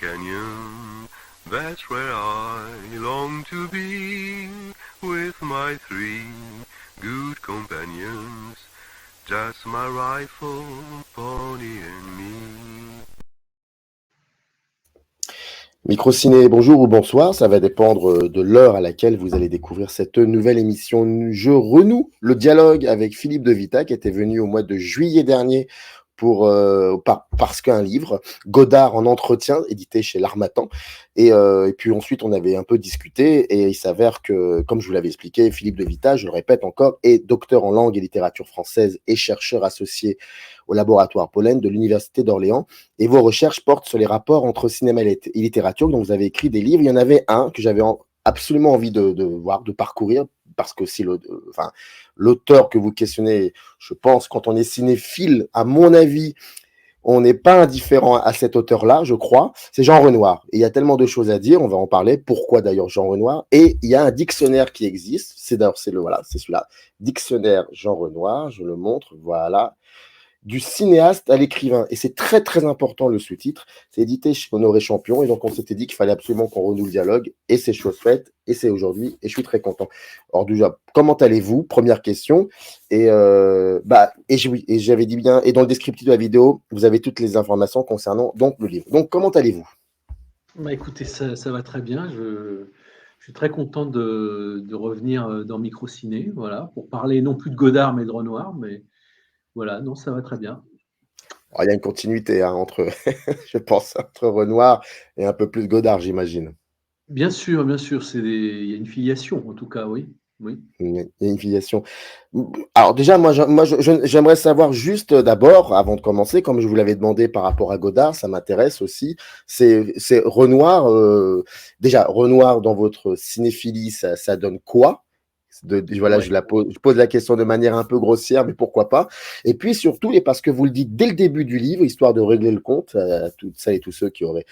canyon. That's where I long to be with my three good companions. Just my rifle, pony and me. Microciné, bonjour ou bonsoir, ça va dépendre de l'heure à laquelle vous allez découvrir cette nouvelle émission. Je renoue le dialogue avec Philippe De Vita qui était venu au mois de juillet dernier parce qu'un livre, Godard en entretien, édité chez l'Harmattan. Et puis ensuite, on avait un peu discuté et il s'avère que, comme je vous l'avais expliqué, Philippe De Vita, je le répète encore, est docteur en langue et littérature française et chercheur associé au laboratoire Pollen de l'Université d'Orléans. Et vos recherches portent sur les rapports entre cinéma et littérature. Donc, vous avez écrit des livres. Il y en avait un que j'avais absolument envie de voir, de parcourir, parce que si l'auteur que vous questionnez, je pense, quand on est cinéphile, à mon avis, on n'est pas indifférent à cet auteur-là, je crois. C'est Jean Renoir. Et il y a tellement de choses à dire, on va en parler. Pourquoi d'ailleurs Jean Renoir? Et il y a un dictionnaire qui existe. C'est celui-là. Dictionnaire Jean Renoir, je le montre, voilà. Du cinéaste à l'écrivain. Et c'est très, très important le sous-titre. C'est édité chez Honoré Champion. Et donc, on s'était dit qu'il fallait absolument qu'on renoue le dialogue. Et c'est chose faite. Et c'est aujourd'hui. Et je suis très content. Alors, déjà, comment allez-vous? Première question. Et j'avais dit bien, et dans le descriptif de la vidéo, vous avez toutes les informations concernant donc le livre. Donc, comment allez-vous? Bah écoutez, ça va très bien. Je suis très content de revenir dans Microciné, voilà, pour parler non plus de Godard, mais de Renoir. Mais voilà, non, ça va très bien. Alors, il y a une continuité entre, je pense, entre Renoir et un peu plus Godard, j'imagine. Bien sûr, il y a une filiation, en tout cas, oui. Oui. Il y a une filiation. Alors déjà, j'aimerais savoir juste d'abord, avant de commencer, comme je vous l'avais demandé par rapport à Godard, ça m'intéresse aussi, c'est Renoir. Déjà, Renoir dans votre cinéphilie, ça donne quoi? Voilà, Ouais. je pose la question de manière un peu grossière, mais pourquoi pas? Et puis surtout, et parce que vous le dites dès le début du livre, histoire de régler le compte à toutes celles et tous ceux qui auraient,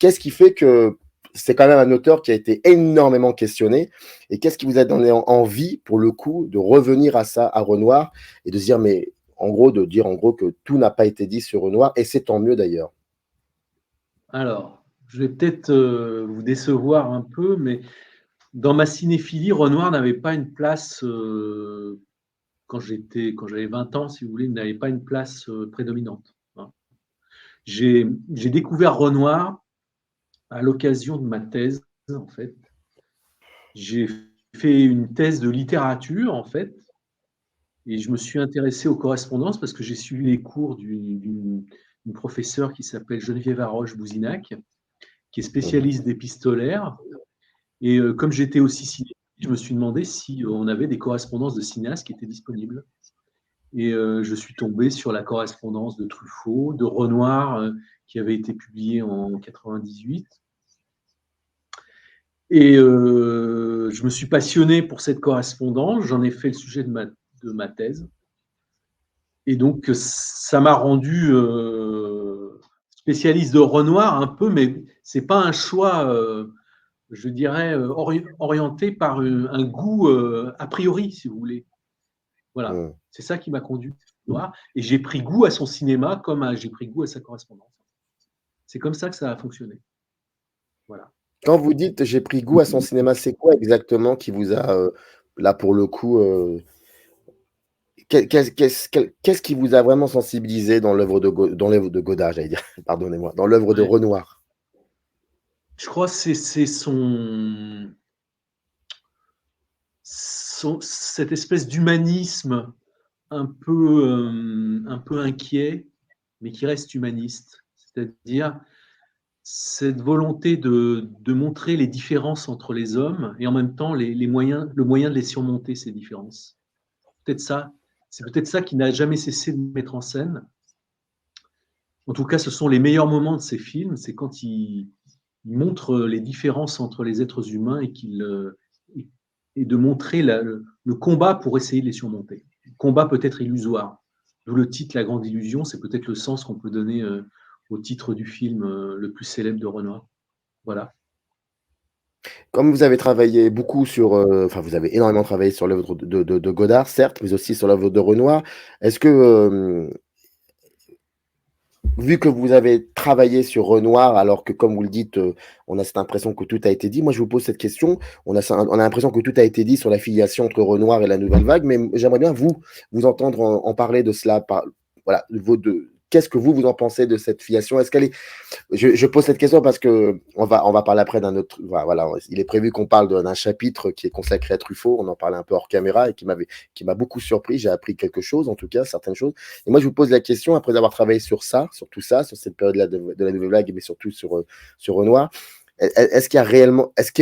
qu'est-ce qui fait que c'est quand même un auteur qui a été énormément questionné, et qu'est-ce qui vous a donné envie, pour le coup, de revenir à ça, à Renoir, et de dire, mais en gros, que tout n'a pas été dit sur Renoir, et c'est tant mieux d'ailleurs. Alors, je vais peut-être vous décevoir un peu, mais dans ma cinéphilie, Renoir n'avait pas une place, quand j'avais 20 ans, si vous voulez, il n'avait pas une place prédominante. Hein. J'ai découvert Renoir à l'occasion de ma thèse, en fait. J'ai fait une thèse de littérature, en fait, et je me suis intéressé aux correspondances parce que j'ai suivi les cours d'une professeure qui s'appelle Geneviève Haroche-Bouzinac, qui est spécialiste d'épistolaire. Et comme j'étais aussi cinéaste, je me suis demandé si on avait des correspondances de cinéastes qui étaient disponibles. Et je suis tombé sur la correspondance de Truffaut, de Renoir, qui avait été publiée en 98. Et je me suis passionné pour cette correspondance, j'en ai fait le sujet de ma thèse. Et donc, ça m'a rendu spécialiste de Renoir un peu, mais ce n'est pas un choix, je dirais, orienté par un goût a priori, si vous voulez. Voilà, c'est ça qui m'a conduit à Renoir. Et j'ai pris goût à son cinéma comme j'ai pris goût à sa correspondance. C'est comme ça que ça a fonctionné. Voilà. Quand vous dites j'ai pris goût à son cinéma, c'est quoi exactement qui vous a, là pour le coup, qu'est-ce qui vous a vraiment sensibilisé dans l'œuvre de Godard, j'allais dire, pardonnez-moi, dans l'œuvre de Renoir? Je crois que c'est cette espèce d'humanisme un peu inquiet, mais qui reste humaniste. C'est-à-dire cette volonté de montrer les différences entre les hommes et en même temps le moyen de les surmonter, ces différences. C'est peut-être ça qui n'a jamais cessé de mettre en scène. En tout cas, ce sont les meilleurs moments de ces films, c'est quand il montre les différences entre les êtres humains et de montrer le combat pour essayer de les surmonter. Le combat peut être illusoire. D'où le titre La Grande Illusion, c'est peut-être le sens qu'on peut donner au titre du film le plus célèbre de Renoir. Voilà. Comme vous avez travaillé beaucoup vous avez énormément travaillé sur l'œuvre de Godard, certes, mais aussi sur l'œuvre de Renoir. Est-ce que vu que vous avez travaillé sur Renoir, alors que comme vous le dites, on a cette impression que tout a été dit. Moi, je vous pose cette question. On a l'impression que tout a été dit sur la filiation entre Renoir et la Nouvelle Vague, mais j'aimerais bien vous entendre en parler de cela. Voilà, qu'est-ce que vous en pensez de cette filiation? Est-ce qu'elle est je pose cette question parce que on va parler après d'un autre. Voilà, il est prévu qu'on parle d'un chapitre qui est consacré à Truffaut. On en parlait un peu hors caméra et qui m'a beaucoup surpris. J'ai appris quelque chose, en tout cas, certaines choses. Et moi, je vous pose la question, après avoir travaillé sur tout ça, sur cette période-là de la Nouvelle Vague, mais surtout sur Renoir, est-ce qu'il y a réellement, est-ce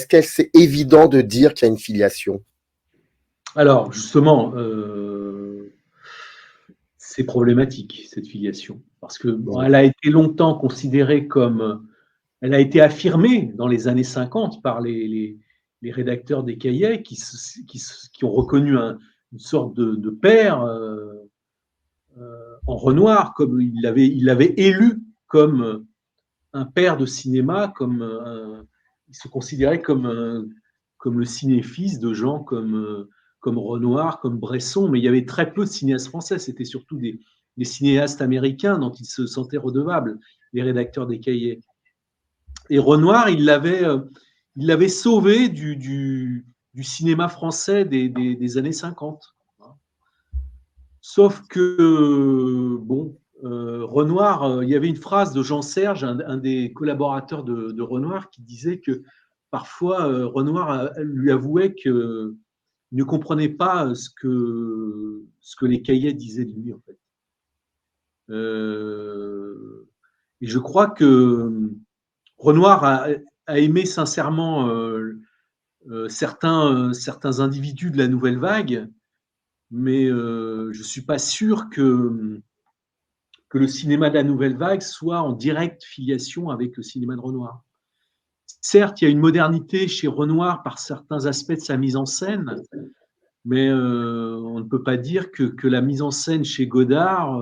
que c'est évident de dire qu'il y a une filiation? Alors, justement, c'est problématique, cette filiation, parce que elle a été longtemps considérée comme, elle a été affirmée dans les années 50 par les rédacteurs des cahiers qui ont reconnu une sorte de père en Renoir, comme il l'avait élu comme un père de cinéma, il se considérait comme le ciné-fils de gens comme Renoir, comme Bresson, mais il y avait très peu de cinéastes français, c'était surtout des cinéastes américains dont ils se sentaient redevables, les rédacteurs des cahiers. Et Renoir, il l'avait sauvé du cinéma français des années 50. Sauf que, bon, Renoir, il y avait une phrase de Jean Serge, un des collaborateurs de Renoir, qui disait que parfois Renoir lui avouait qu'il ne comprenait pas ce que les cahiers disaient de lui, en fait. Et je crois que Renoir a aimé sincèrement certains individus de la Nouvelle Vague, mais je ne suis pas sûr que le cinéma de la Nouvelle Vague soit en directe filiation avec le cinéma de Renoir. Certes, il y a une modernité chez Renoir par certains aspects de sa mise en scène, mais on ne peut pas dire que la mise en scène chez Godard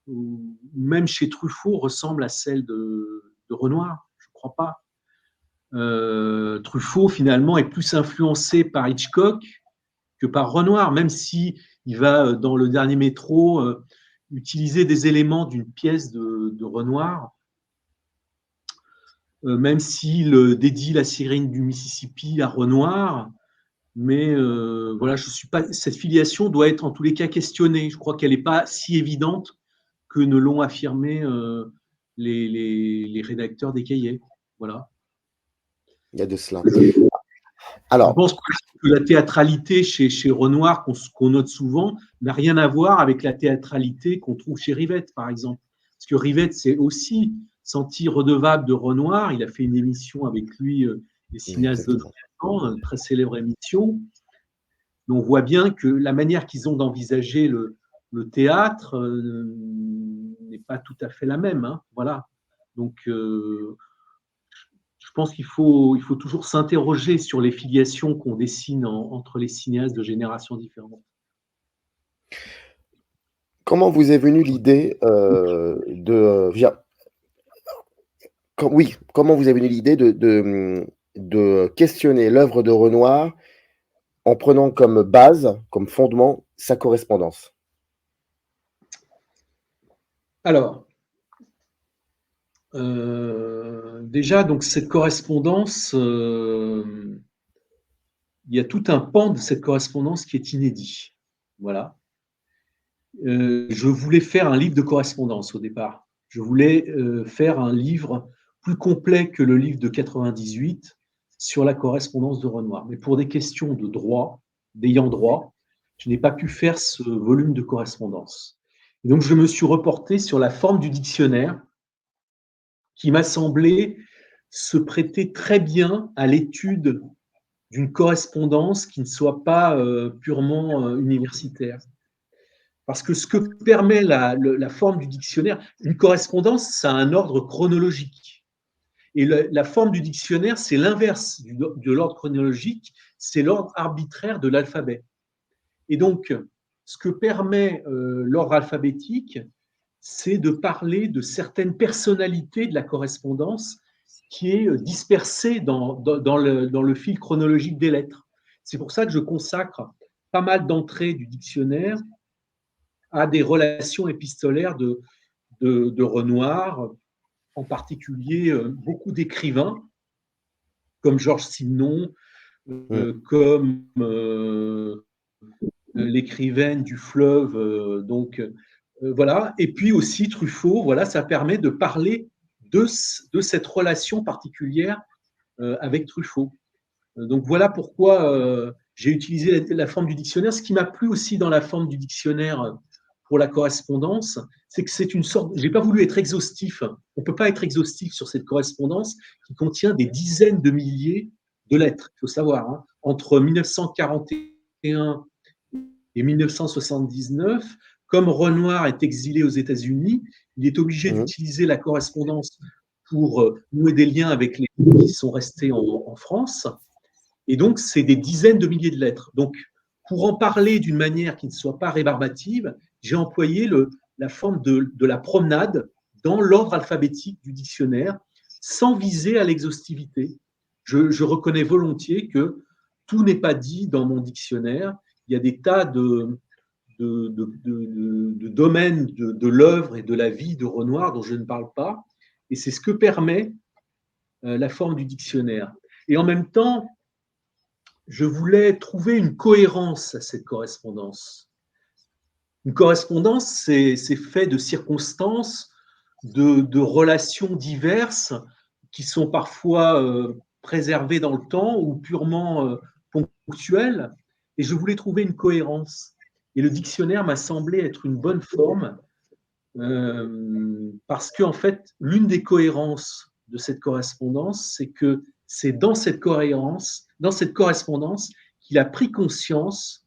ou même chez Truffaut ressemble à celle de Renoir. Je ne crois pas. Truffaut, finalement, est plus influencé par Hitchcock que par Renoir, même si il va, dans Le Dernier Métro, utiliser des éléments d'une pièce de Renoir, même s'il dédie La sirène du Mississippi à Renoir. Mais voilà, je suis pas. Cette filiation doit être en tous les cas questionnée. Je crois qu'elle n'est pas si évidente que ne l'ont affirmé les rédacteurs des cahiers. Voilà. Il y a de cela. Je pense que la théâtralité chez Renoir, qu'on note souvent, n'a rien à voir avec la théâtralité qu'on trouve chez Rivette, par exemple. Parce que Rivette s'est aussi senti redevable de Renoir. Il a fait une émission avec lui, Les cinéastes de Dresden, une très célèbre émission. Mais on voit bien que la manière qu'ils ont d'envisager le théâtre n'est pas tout à fait la même. Hein. Voilà. Donc, je pense qu'il faut toujours s'interroger sur les filiations qu'on dessine entre les cinéastes de générations différentes. Comment vous est venue l'idée comment vous est venue l'idée de questionner l'œuvre de Renoir en prenant comme base, comme fondement, sa correspondance? Alors, déjà, donc cette correspondance, il y a tout un pan de cette correspondance qui est inédit. Voilà. Je voulais faire un livre de correspondance au départ. Je voulais faire un livre plus complet que le livre de 98 sur la correspondance de Renoir. Mais pour des questions de droit, d'ayant droit, je n'ai pas pu faire ce volume de correspondance. Et donc, je me suis reporté sur la forme du dictionnaire qui m'a semblé se prêter très bien à l'étude d'une correspondance qui ne soit pas purement universitaire. Parce que ce que permet la forme du dictionnaire, une correspondance, ça a un ordre chronologique. Et la forme du dictionnaire, c'est l'inverse de l'ordre chronologique, c'est l'ordre arbitraire de l'alphabet. Et donc, ce que permet l'ordre alphabétique, c'est de parler de certaines personnalités de la correspondance qui est dispersée dans le fil chronologique des lettres. C'est pour ça que je consacre pas mal d'entrées du dictionnaire à des relations épistolaires de de Renoir, en particulier beaucoup d'écrivains, comme Georges Simenon, comme l'écrivaine du fleuve, voilà. Et puis aussi Truffaut, voilà, ça permet de parler de cette relation particulière avec Truffaut. Donc voilà pourquoi j'ai utilisé la forme du dictionnaire. Ce qui m'a plu aussi dans la forme du dictionnaire pour la correspondance, c'est que c'est une sorte. J'ai pas voulu être exhaustif. On peut pas être exhaustif sur cette correspondance qui contient des dizaines de milliers de lettres. Il faut savoir, hein, entre 1941 et 1979, comme Renoir est exilé aux États-Unis, il est obligé d'utiliser la correspondance pour nouer des liens avec les qui sont restés en France. Et donc, c'est des dizaines de milliers de lettres. Donc, pour en parler d'une manière qui ne soit pas rébarbative, j'ai employé la forme de la promenade dans l'ordre alphabétique du dictionnaire, sans viser à l'exhaustivité. Je reconnais volontiers que tout n'est pas dit dans mon dictionnaire. Il y a des tas de domaines de l'œuvre et de la vie de Renoir dont je ne parle pas. Et c'est ce que permet la forme du dictionnaire. Et en même temps, je voulais trouver une cohérence à cette correspondance. Une correspondance, c'est fait de circonstances, de relations diverses qui sont parfois préservées dans le temps ou purement ponctuelles. Et je voulais trouver une cohérence. Et le dictionnaire m'a semblé être une bonne forme parce qu'en fait, l'une des cohérences de cette correspondance, c'est que c'est dans cette correspondance qu'il a pris conscience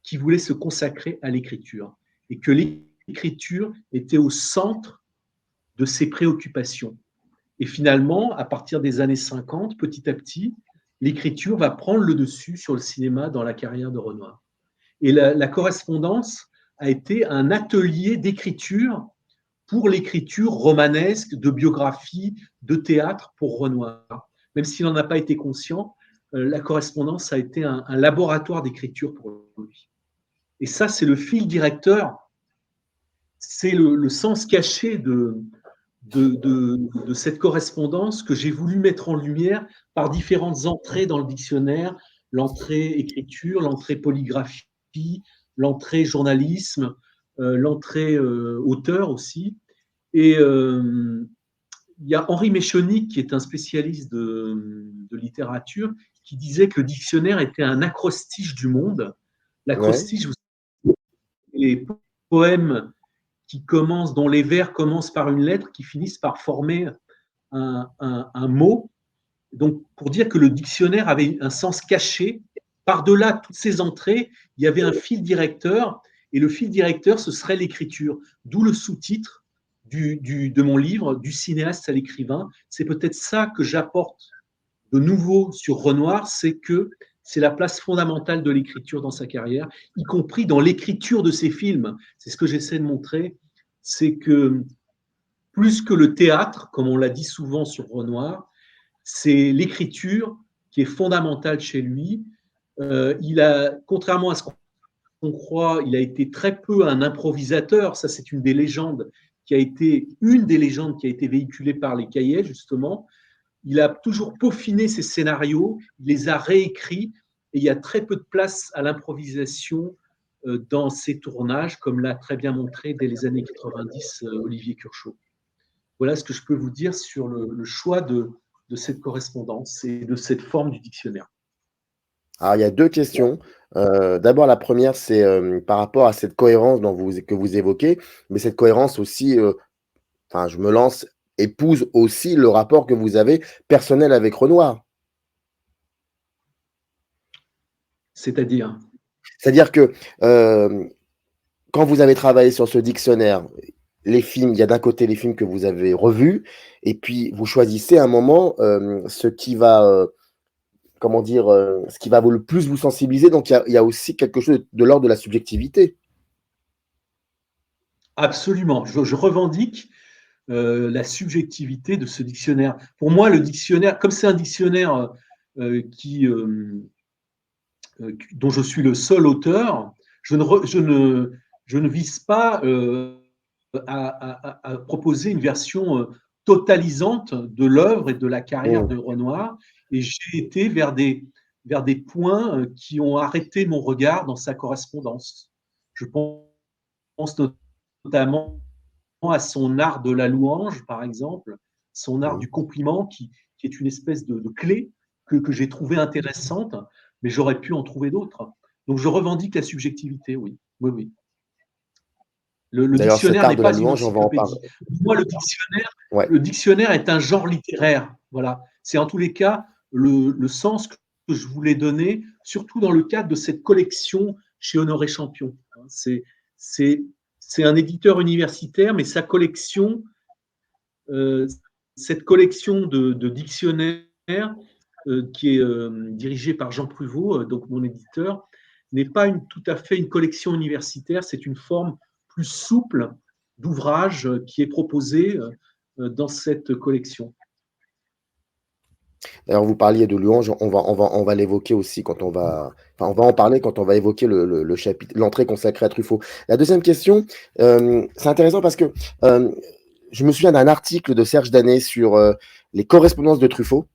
qu'il voulait se consacrer à l'écriture et que l'écriture était au centre de ses préoccupations. Et finalement, à partir des années 50, petit à petit, l'écriture va prendre le dessus sur le cinéma dans la carrière de Renoir. Et la correspondance a été un atelier d'écriture pour l'écriture romanesque, de biographie, de théâtre pour Renoir. Même s'il n'en a pas été conscient, la correspondance a été un laboratoire d'écriture pour lui. Et ça, c'est le fil directeur, c'est le sens caché de cette correspondance que j'ai voulu mettre en lumière par différentes entrées dans le dictionnaire, l'entrée écriture, l'entrée polygraphie, l'entrée journalisme, l'entrée auteur aussi. Et il y a Henri Méchonic, qui est un spécialiste de littérature, qui disait que le dictionnaire était un acrostiche du monde. L'acrostiche, ouais. Les poèmes dont les vers commencent par une lettre, qui finissent par former un mot. Donc, pour dire que le dictionnaire avait un sens caché, par-delà toutes ces entrées, il y avait un fil directeur, et le fil directeur, ce serait l'écriture. D'où le sous-titre de mon livre, Du cinéaste à l'écrivain. C'est peut-être ça que j'apporte de nouveau sur Renoir, c'est que c'est la place fondamentale de l'écriture dans sa carrière, y compris dans l'écriture de ses films. C'est ce que j'essaie de montrer, c'est que plus que le théâtre, comme on l'a dit souvent sur Renoir, c'est l'écriture qui est fondamentale chez lui. Contrairement à ce qu'on croit, il a été très peu un improvisateur. Ça, c'est une des légendes qui a été véhiculée par les cahiers, justement. Il a toujours peaufiné ses scénarios, il les a réécrits, et il y a très peu de place à l'improvisation dans ses tournages, comme l'a très bien montré dès les années 90 Olivier Curchod. Voilà ce que je peux vous dire sur le choix de cette correspondance et de cette forme du dictionnaire. Alors, il y a deux questions. D'abord, la première, c'est par rapport à cette cohérence que vous évoquez, mais cette cohérence aussi, je me lance, épouse aussi le rapport que vous avez personnel avec Renoir. C'est-à-dire que quand vous avez travaillé sur ce dictionnaire, les films, il y a d'un côté les films que vous avez revus, et puis vous choisissez à un moment ce qui va, ce qui va le plus vous sensibiliser. Donc il y a aussi quelque chose de l'ordre de la subjectivité. Absolument. Je revendique la subjectivité de ce dictionnaire. Pour moi, le dictionnaire, comme c'est un dictionnaire dont je suis le seul auteur, je ne vise pas a proposé une version totalisante de l'œuvre et de la carrière de Renoir, et j'ai été vers des points qui ont arrêté mon regard dans sa correspondance. Je pense notamment à son art de la louange, par exemple, son art du compliment, qui est une espèce de clé que j'ai trouvée intéressante, mais j'aurais pu en trouver d'autres. Donc je revendique la subjectivité, oui. Oui, oui. Le D'ailleurs, cet dictionnaire art n'est de la pas une louange, on va en parler. encyclopédie. Pour moi, Ouais. le dictionnaire est un genre littéraire. Voilà. C'est en tous les cas le sens que je voulais donner, surtout dans le cadre de cette collection chez Honoré Champion. C'est un éditeur universitaire, mais sa collection, cette collection de dictionnaires qui est dirigée par Jean Pruvot, donc mon éditeur, n'est pas tout à fait une collection universitaire, c'est une forme plus souple d'ouvrage qui est proposé dans cette collection. D'ailleurs, vous parliez de louange, on va l'évoquer aussi quand on va, enfin, on va en parler quand on va évoquer le chapitre, l'entrée consacrée à Truffaut. La deuxième question, c'est intéressant parce que je me souviens d'un article de Serge Danet sur les correspondances de Truffaut.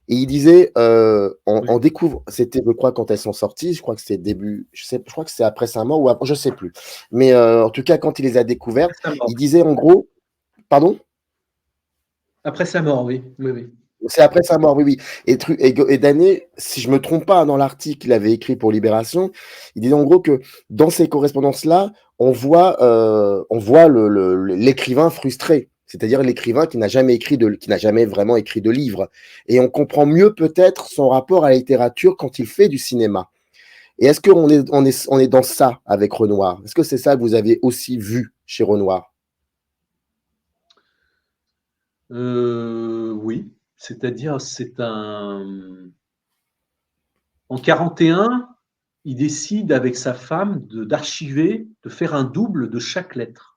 Et il disait, on découvre, c'était, je crois, quand elles sont sorties, je crois que c'est début, je crois que c'est après sa mort ou après, je sais plus. Mais en tout cas, quand il les a découvertes, il disait en gros, pardon? Après sa mort, oui. C'est après sa mort, oui. Et Danet, si je me trompe pas, dans l'article qu'il avait écrit pour Libération, il disait en gros que dans ces correspondances-là, on voit l'écrivain frustré. C'est-à-dire l'écrivain qui n'a jamais vraiment écrit de livre. Et on comprend mieux peut-être son rapport à la littérature quand il fait du cinéma. Et est-ce qu'on est dans ça avec Renoir? Est-ce que c'est ça que vous avez aussi vu chez Renoir? Oui. C'est-à-dire, en 41, il décide avec sa femme d'archiver, de faire un double de chaque lettre.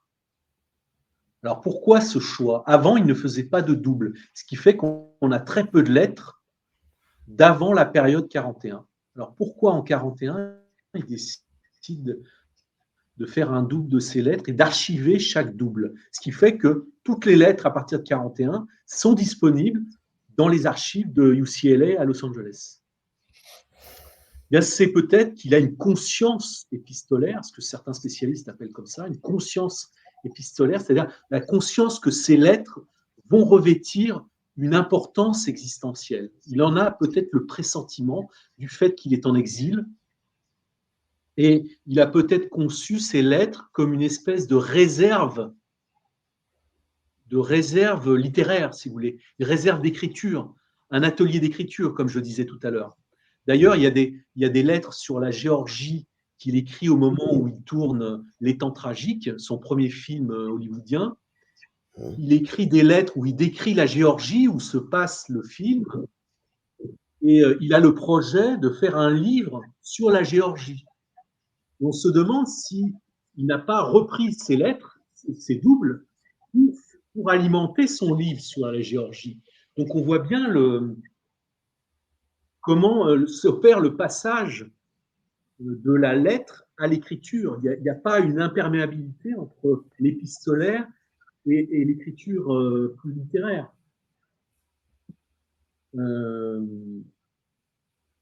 Alors pourquoi ce choix? Avant, il ne faisait pas de double, ce qui fait qu'on a très peu de lettres d'avant la période 41. Alors pourquoi en 41, il décide de faire un double de ces lettres et d'archiver chaque double? Ce qui fait que toutes les lettres à partir de 41 sont disponibles dans les archives de UCLA à Los Angeles. Bien, c'est peut-être qu'il a une conscience épistolaire, ce que certains spécialistes appellent comme ça, une conscience épistolaire, c'est-à-dire la conscience que ces lettres vont revêtir une importance existentielle. Il en a peut-être le pressentiment du fait qu'il est en exil, et il a peut-être conçu ces lettres comme une espèce de réserve littéraire, si vous voulez, une réserve d'écriture, un atelier d'écriture, comme je disais tout à l'heure. D'ailleurs, il y a des lettres sur la Géorgie qu'il écrit au moment où il tourne Les Temps tragiques, son premier film hollywoodien. Il écrit des lettres où il décrit la Géorgie, où se passe le film, et il a le projet de faire un livre sur la Géorgie. On se demande s'il n'a pas repris ces lettres, ces doubles, pour alimenter son livre sur la Géorgie. Donc on voit bien comment s'opère le passage de la lettre à l'écriture. Il n'y a pas une imperméabilité entre l'épistolaire et l'écriture plus littéraire.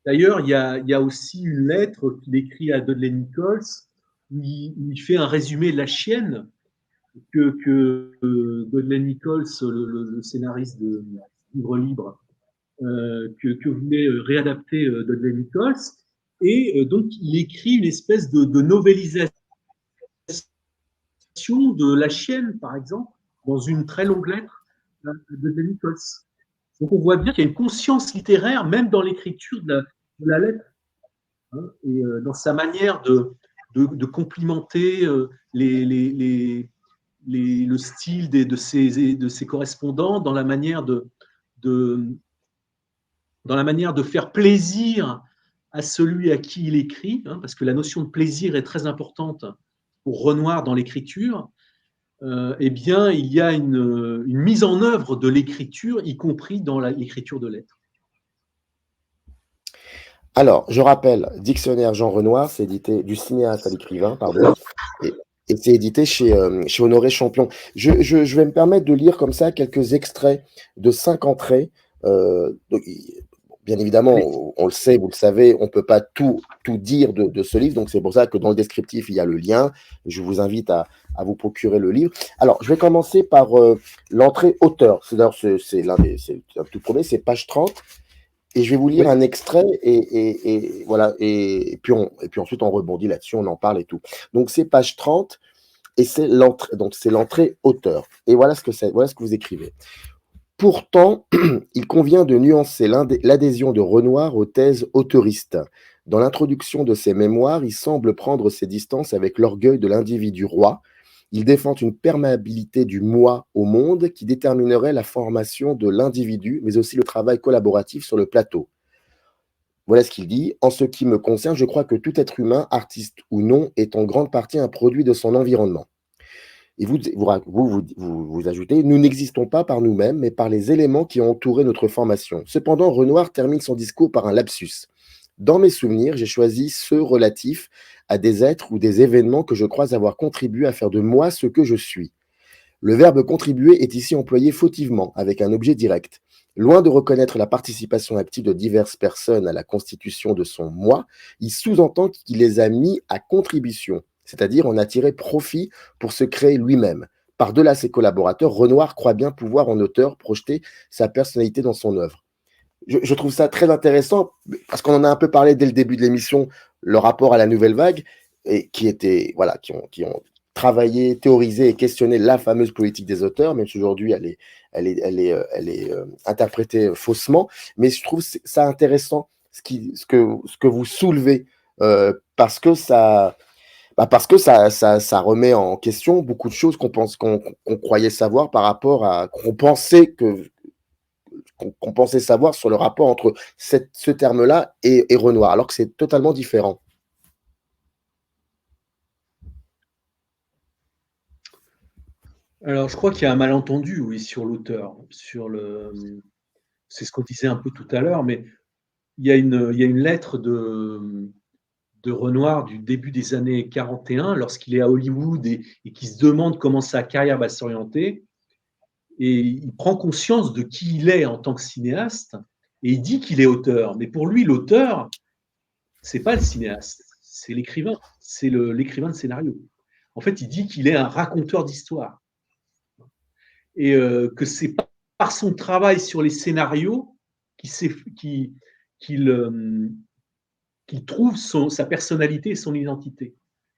D'ailleurs, il y a aussi une lettre qu'il écrit à Dudley Nichols où il fait un résumé de La Chienne que Dudley Nichols, le scénariste de Livre Libre, que voulait réadapter Dudley Nichols. Et donc, il écrit une espèce de novélisation de La Chienne, par exemple, dans une très longue lettre de Dudley Nichols. Donc, on voit bien qu'il y a une conscience littéraire, même dans l'écriture de la lettre, hein, et dans sa manière de complimenter le style de ses correspondants, dans la manière de faire plaisir à celui à qui il écrit, hein, parce que la notion de plaisir est très importante pour Renoir dans l'écriture. Eh bien, il y a une mise en œuvre de l'écriture, y compris dans l'écriture de lettres. Alors, je rappelle, Dictionnaire Jean Renoir, c'est édité du cinéaste à l'écrivain, pardon. Et c'est édité chez Honoré Champion. Je vais me permettre de lire comme ça quelques extraits de 5 entrées. Donc, bien évidemment, Allez-y. on le sait, vous le savez, on ne peut pas tout dire de ce livre, donc c'est pour ça que dans le descriptif, il y a le lien. Je vous invite à vous procurer le livre. Alors, je vais commencer par l'entrée auteur. C'est un tout premier, c'est page 30. Et je vais vous lire Oui. un extrait et voilà. Et puis ensuite, on rebondit là-dessus, on en parle et tout. Donc, c'est page 30 et c'est l'entrée. Donc, c'est l'entrée auteur. Et voilà ce que c'est. Voilà ce que vous écrivez. Pourtant, il convient de nuancer l'adhésion de Renoir aux thèses auteuristes. Dans l'introduction de ses mémoires, il semble prendre ses distances avec l'orgueil de l'individu roi. Il défend une perméabilité du moi au monde qui déterminerait la formation de l'individu, mais aussi le travail collaboratif sur le plateau. Voilà ce qu'il dit. En ce qui me concerne, je crois que tout être humain, artiste ou non, est en grande partie un produit de son environnement. Et vous ajoutez, nous n'existons pas par nous-mêmes, mais par les éléments qui ont entouré notre formation. Cependant, Renoir termine son discours par un lapsus. Dans mes souvenirs, j'ai choisi ceux relatifs à des êtres ou des événements que je crois avoir contribué à faire de moi ce que je suis. Le verbe contribuer est ici employé fautivement, avec un objet direct. Loin de reconnaître la participation active de diverses personnes à la constitution de son moi, il sous-entend qu'il les a mis à contribution, c'est-à-dire en a tiré profit pour se créer lui-même. Par-delà ses collaborateurs, Renoir croit bien pouvoir en auteur projeter sa personnalité dans son œuvre. Je trouve ça très intéressant, parce qu'on en a un peu parlé dès le début de l'émission, le rapport à la nouvelle vague, et qui ont travaillé, théorisé et questionné la fameuse politique des auteurs, même si aujourd'hui elle est interprétée faussement. Mais je trouve ça intéressant ce que vous soulevez, parce que ça remet en question beaucoup de choses qu'on croyait savoir par rapport à qu'on pensait savoir sur le rapport entre ce terme-là et Renoir, alors que c'est totalement différent. Alors, je crois qu'il y a un malentendu, oui, sur l'auteur, c'est ce qu'on disait un peu tout à l'heure, mais il y a une lettre de Renoir du début des années 41, lorsqu'il est à Hollywood et qui se demande comment sa carrière va s'orienter. Et il prend conscience de qui il est en tant que cinéaste et il dit qu'il est auteur. Mais pour lui, l'auteur, c'est pas le cinéaste, c'est l'écrivain, c'est l'écrivain de scénario. En fait, il dit qu'il est un raconteur d'histoire et que c'est par son travail sur les scénarios qu'il trouve sa personnalité et son identité.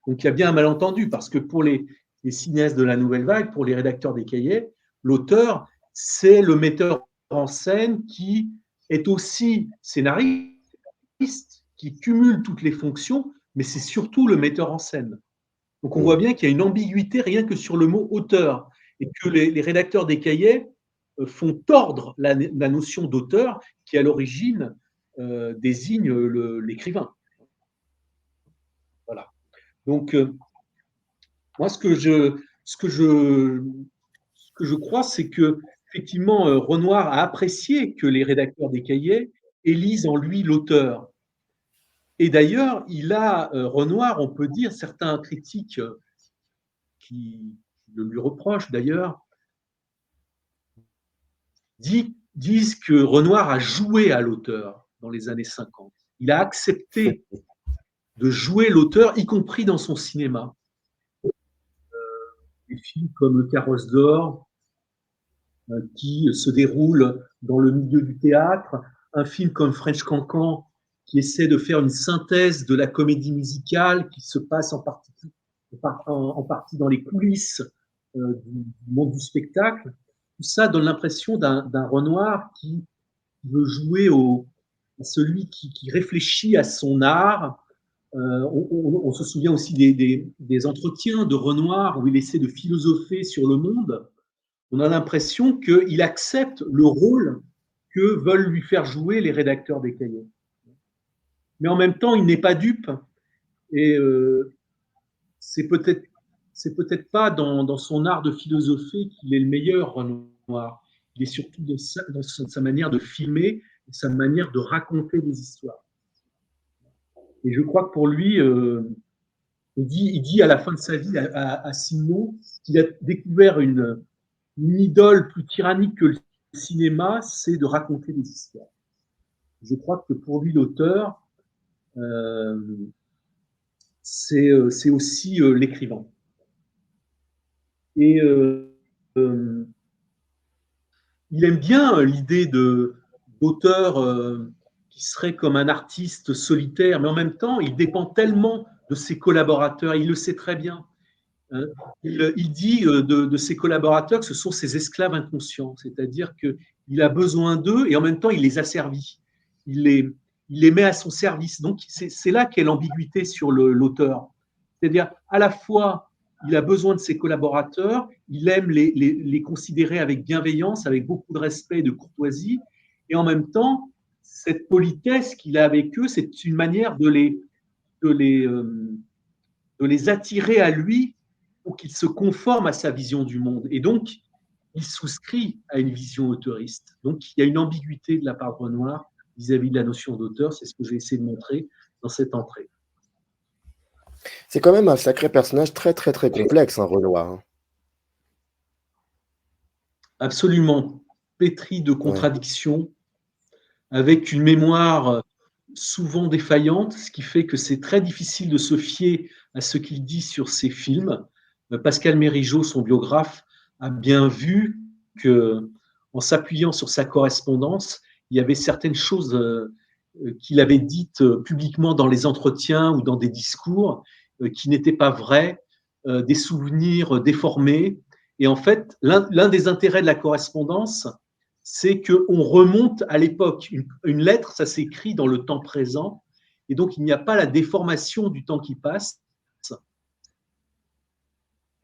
Donc il y a bien un malentendu parce que pour les cinéastes de la nouvelle vague, pour les rédacteurs des cahiers, l'auteur, c'est le metteur en scène qui est aussi scénariste, qui cumule toutes les fonctions, mais c'est surtout le metteur en scène. Donc on voit bien qu'il y a une ambiguïté rien que sur le mot auteur et que les rédacteurs des cahiers font tordre la notion d'auteur qui, à l'origine, désigne l'écrivain. Voilà. Donc, moi, ce que je crois, c'est que effectivement, Renoir a apprécié que les rédacteurs des cahiers élisent en lui l'auteur. Et d'ailleurs, Renoir, on peut dire, certains critiques qui le lui reprochent d'ailleurs, disent que Renoir a joué à l'auteur dans les années 50. Il a accepté de jouer l'auteur, y compris dans son cinéma. Des films comme Le Carrosse d'or, qui se déroule dans le milieu du théâtre, un film comme French Cancan, qui essaie de faire une synthèse de la comédie musicale qui se passe en partie dans les coulisses du monde du spectacle. Tout ça donne l'impression d'un Renoir qui veut jouer à celui qui réfléchit à son art. On se souvient aussi des entretiens de Renoir où il essaie de philosopher sur le monde. On a l'impression qu'il accepte le rôle que veulent lui faire jouer les rédacteurs des cahiers. Mais en même temps, il n'est pas dupe et c'est peut-être pas dans son art de philosopher qu'il est le meilleur, Renoir. Il est surtout dans sa manière de filmer, sa manière de raconter des histoires. Et je crois que pour lui, Il dit à la fin de sa vie à Simon qu'il a découvert une idole plus tyrannique que le cinéma, c'est de raconter des histoires. Je crois que pour lui, l'auteur, c'est aussi l'écrivain. Et il aime bien l'idée d'auteur qui serait comme un artiste solitaire, mais en même temps, il dépend tellement de ses collaborateurs, il le sait très bien. Il dit de ses collaborateurs que ce sont ses esclaves inconscients, c'est-à-dire qu'il a besoin d'eux et en même temps, il les asservit. Il les met à son service. Donc, c'est là qu'est l'ambiguïté sur l'auteur. C'est-à-dire, à la fois, il a besoin de ses collaborateurs, il aime les considérer avec bienveillance, avec beaucoup de respect et de courtoisie, et en même temps, cette politesse qu'il a avec eux, c'est une manière de les attirer à lui pour qu'ils se conforment à sa vision du monde. Et donc, il souscrit à une vision auteuriste. Donc, il y a une ambiguïté de la part de Renoir vis-à-vis de la notion d'auteur. C'est ce que j'ai essayé de montrer dans cette entrée. C'est quand même un sacré personnage très, très, très complexe, Renoir. Absolument. Pétri de contradictions, avec une mémoire souvent défaillante, ce qui fait que c'est très difficile de se fier à ce qu'il dit sur ses films. Pascal Mérigeau, son biographe, a bien vu que, en s'appuyant sur sa correspondance, il y avait certaines choses qu'il avait dites publiquement dans les entretiens ou dans des discours qui n'étaient pas vraies, des souvenirs déformés. Et en fait, l'un des intérêts de la correspondance, c'est qu'on remonte à l'époque. Une lettre, ça s'écrit dans le temps présent, et donc il n'y a pas la déformation du temps qui passe.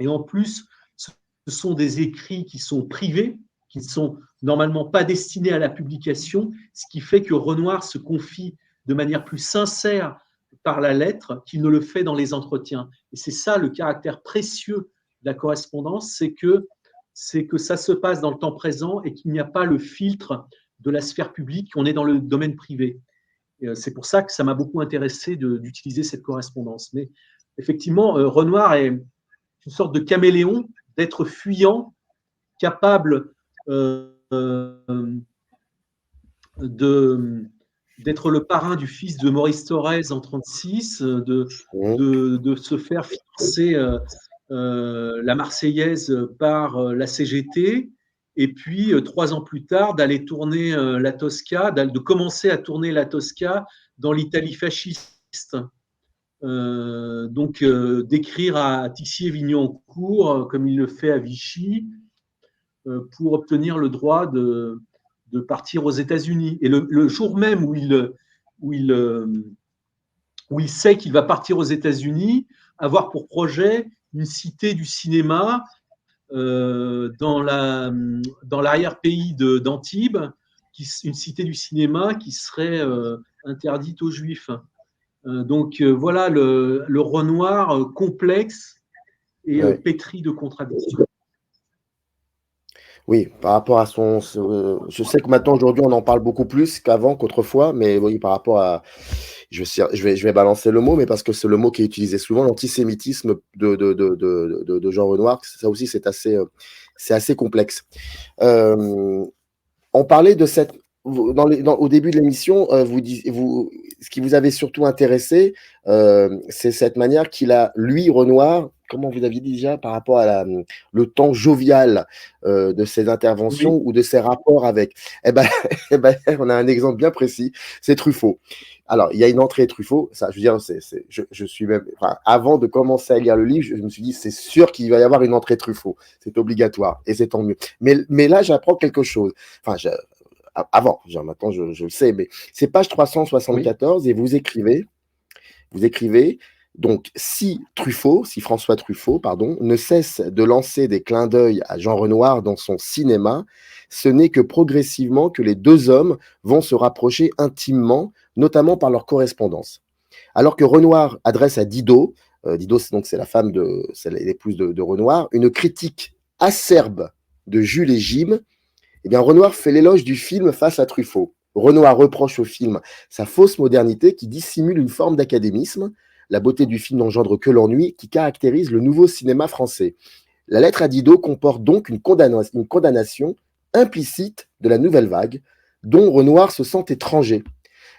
Et en plus, ce sont des écrits qui sont privés, qui ne sont normalement pas destinés à la publication, ce qui fait que Renoir se confie de manière plus sincère par la lettre qu'il ne le fait dans les entretiens. Et c'est ça le caractère précieux de la correspondance, c'est que ça se passe dans le temps présent et qu'il n'y a pas le filtre de la sphère publique, qu'on est dans le domaine privé. Et c'est pour ça que ça m'a beaucoup intéressé d'utiliser cette correspondance. Mais effectivement, Renoir est une sorte de caméléon, d'être fuyant, capable d'être le parrain du fils de Maurice Thorez en 1936, de se faire financer la Marseillaise par la CGT, et puis 3 ans plus tard d'aller tourner la Tosca, de commencer à tourner la Tosca dans l'Italie fasciste. Donc d'écrire à Tixier-Vignancourt, comme il le fait à Vichy, pour obtenir le droit de partir aux États-Unis. Et le jour même où il sait qu'il va partir aux États-Unis, avoir pour projet une cité du cinéma dans l'arrière-pays d'Antibes, une cité du cinéma qui serait interdite aux Juifs. Donc voilà le Renoir complexe et pétri de contradictions. Oui, par rapport à je sais que maintenant, aujourd'hui, on en parle beaucoup plus qu'avant, qu'autrefois, mais oui, par rapport à... Je vais balancer le mot, mais parce que c'est le mot qui est utilisé souvent, l'antisémitisme de Jean Renoir, ça aussi, c'est assez complexe. On parlait de cette... au début de l'émission, ce qui vous avait surtout intéressé, c'est cette manière qu'il a, lui, Renoir, comment vous aviez dit déjà, par rapport à le temps jovial de ses interventions ou de ses rapports avec. Eh ben, on a un exemple bien précis, c'est Truffaut. Alors, il y a une entrée Truffaut, ça, je veux dire, je suis même, avant de commencer à lire le livre, je me suis dit, c'est sûr qu'il va y avoir une entrée Truffaut, c'est obligatoire, et c'est tant mieux. Mais là, j'apprends quelque chose. Avant, maintenant je le sais, mais c'est page 374 et vous écrivez, donc si François Truffaut, ne cesse de lancer des clins d'œil à Jean Renoir dans son cinéma, ce n'est que progressivement que les deux hommes vont se rapprocher intimement, notamment par leur correspondance. Alors que Renoir adresse à Didot, c'est la femme c'est l'épouse de Renoir, une critique acerbe de Jules et Jim, eh bien, Renoir fait l'éloge du film face à Truffaut. Renoir reproche au film sa fausse modernité qui dissimule une forme d'académisme, La beauté du film n'engendre que l'ennui qui caractérise le nouveau cinéma français. La lettre à Didot comporte donc une condamnation implicite de la nouvelle vague, dont Renoir se sent étranger.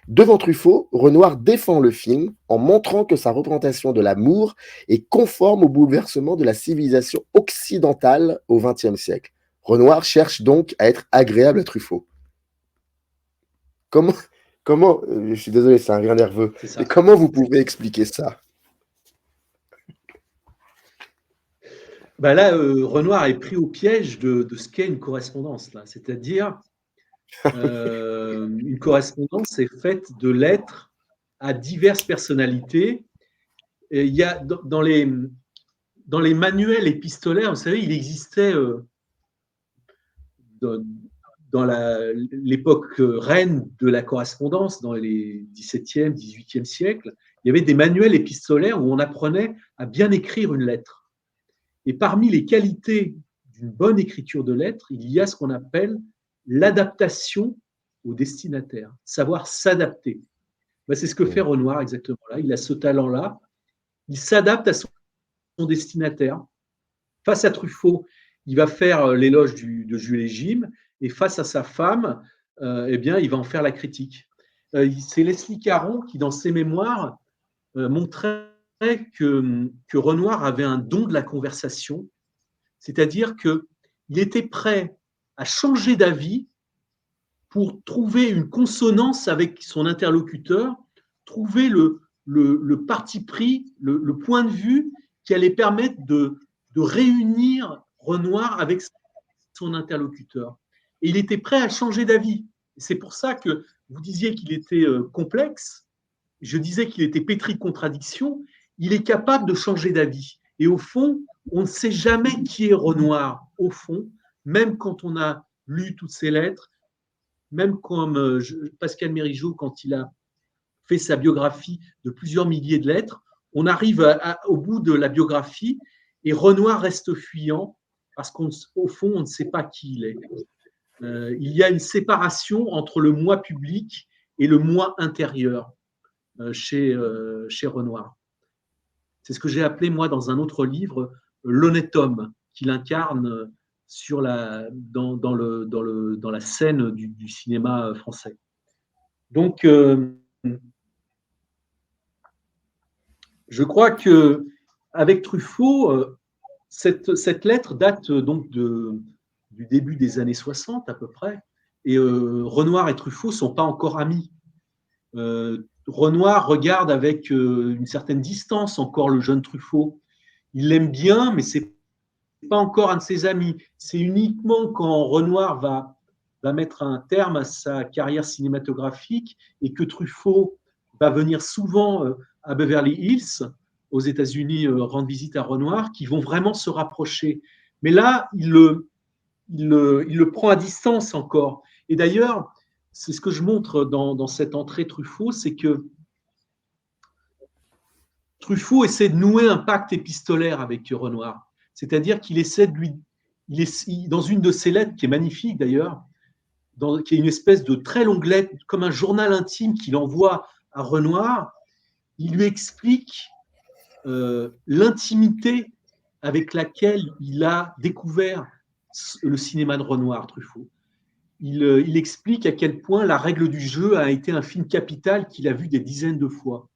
Devant Truffaut, Renoir défend le film en montrant que sa représentation de l'amour est conforme au bouleversement de la civilisation occidentale au XXe siècle. Renoir cherche donc à être agréable à Truffaut. Comment je suis désolé, c'est un rire nerveux, mais comment vous pouvez expliquer ça? Là, Renoir est pris au piège de ce qu'est une correspondance, là. C'est-à-dire, une correspondance est faite de lettres à diverses personnalités. Et il y a dans les manuels épistolaires, vous savez, il existait dans l'époque reine de la correspondance, dans les XVIIe, XVIIIe siècles, il y avait des manuels épistolaires où on apprenait à bien écrire une lettre. Et parmi les qualités d'une bonne écriture de lettres, il y a ce qu'on appelle l'adaptation au destinataire, savoir s'adapter. C'est ce que fait Renoir exactement là. Il a ce talent-là. Il s'adapte à son destinataire. Face à Truffaut, il va faire l'éloge de Jules et Jim, et face à sa femme, il va en faire la critique. C'est Leslie Caron qui, dans ses mémoires, montrait que Renoir avait un don de la conversation, c'est-à-dire qu'il était prêt à changer d'avis pour trouver une consonance avec son interlocuteur, trouver le parti pris, le point de vue qui allait permettre de réunir Renoir avec son interlocuteur. Et il était prêt à changer d'avis. C'est pour ça que vous disiez qu'il était complexe, je disais qu'il était pétri de contradictions. Il est capable de changer d'avis. Et au fond, on ne sait jamais qui est Renoir, au fond, même quand on a lu toutes ses lettres, même comme Pascal Mérigeau, quand il a fait sa biographie de plusieurs milliers de lettres, on arrive au bout de la biographie et Renoir reste fuyant parce qu'au fond, on ne sait pas qui il est. Il y a une séparation entre le moi public et le moi intérieur chez Renoir. C'est ce que j'ai appelé, moi, dans un autre livre, l'honnête homme, qu'il incarne dans la scène du cinéma français. Donc, je crois qu'avec Truffaut, cette lettre date donc du début des années 60 à peu près, et Renoir et Truffaut ne sont pas encore amis. Renoir regarde avec une certaine distance encore le jeune Truffaut. Il l'aime bien, mais ce n'est pas encore un de ses amis. C'est uniquement quand Renoir va mettre un terme à sa carrière cinématographique et que Truffaut va venir souvent à Beverly Hills, aux États-Unis, rendre visite à Renoir, qui vont vraiment se rapprocher. Mais là, il le prend à distance encore. Et d'ailleurs, c'est ce que je montre dans cette entrée Truffaut, c'est que Truffaut essaie de nouer un pacte épistolaire avec Renoir. C'est-à-dire qu'il essaie de dans une de ses lettres, qui est magnifique d'ailleurs, qui est une espèce de très longue lettre, comme un journal intime qu'il envoie à Renoir, il lui explique l'intimité avec laquelle il a découvert le cinéma de Renoir, Truffaut. Il explique à quel point La règle du jeu a été un film capital qu'il a vu des dizaines de fois.